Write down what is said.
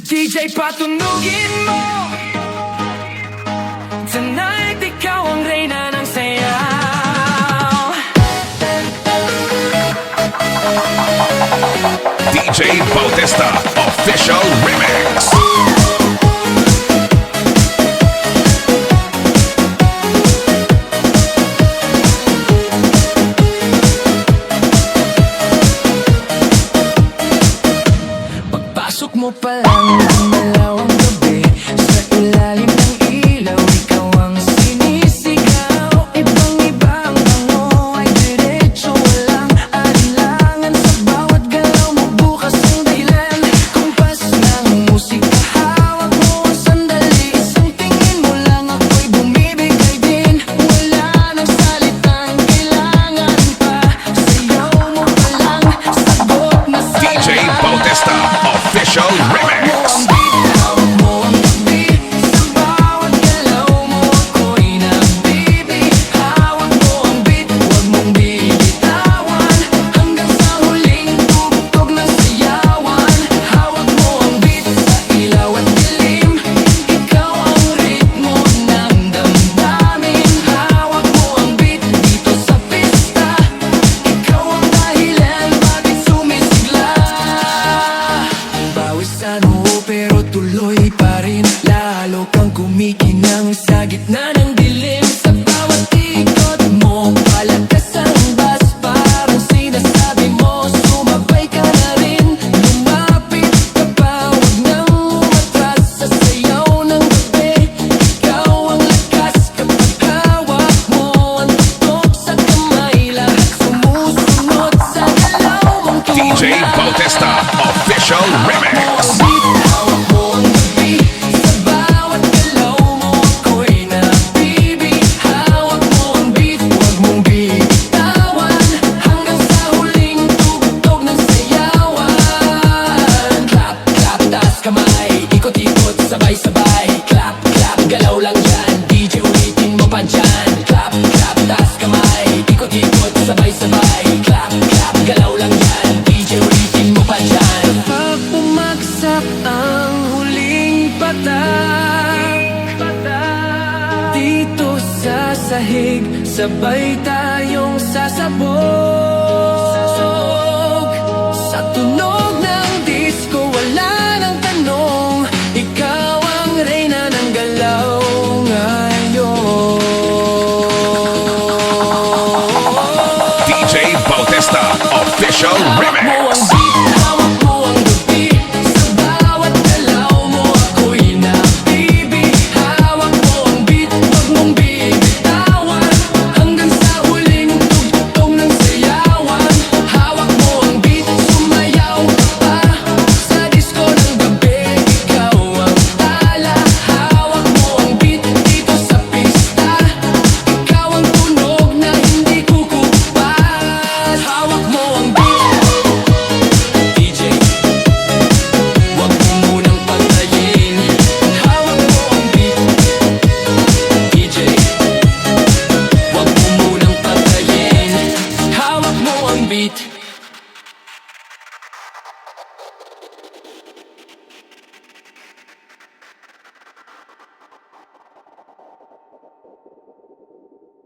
DJ patunugin mo. Tonight, ikaw ang reyna ng sayaw. DJ Bautista Official Remix. Pagpasok mo pa lang ng malawang gabi, sa ilalim ng ilaw, ikaw ang sinisigaw. Ibang-iba ang bango ay diretso, walang alinlangan. Sa bawat galaw mo bukas ang dahilan. Kumpas ng musika, hawak mo ang sandali. Isang tingin mo lang ako'y bumibigay din. Wala nang salitang kailangan pa. Sayaw mo pa lang, sagot na sa DJ Bautista Official Remix. Pero tuloy pa rin, lalo kang kumikinang sa gitna ng dilim. Sa bawat ikot mo, palakas ang bas, parang sinasabi mo, sumabay ka na rin. Lumapit ka pa, huwag nang umatras sa sayaw ng gabi. Ikaw ang lakas kapag hawak mo ang tutok sa kamay. Lahat sumusunod sa galaw mong tunay. DJ Bautista Official Remix. Kamay, ikot-ikot, sabay-sabay. Clap, clap, galaw lang yan. DJ ulitin mo pa dyan. Clap, clap, taas kamay, ikot-ikot, sabay-sabay. Clap, clap, galaw lang yan. DJ ulitin mo pa dyan. Kapag pumaksak ang huling patak, dito sa sahig, sabay tayong sasabog. Sa tunog ng disco, wala nang tanong, ikaw ang reyna ng galaw ngayon. DJ Bautista Official Remix. Hawak mo ang gabi, sa bawat galaw mo ako'y nabibi. Hawak mo ang beat, huwag mong bibitawan, hanggang sa huling tugtog ng sayawan. Hawak mo ang beat, sumayaw ka pa sa disco ng gabi. Ikaw ang tala, hawak mo ang beat dito sa pista. Ikaw ang tunog na hindi kukupas. Hawak mo ang beat.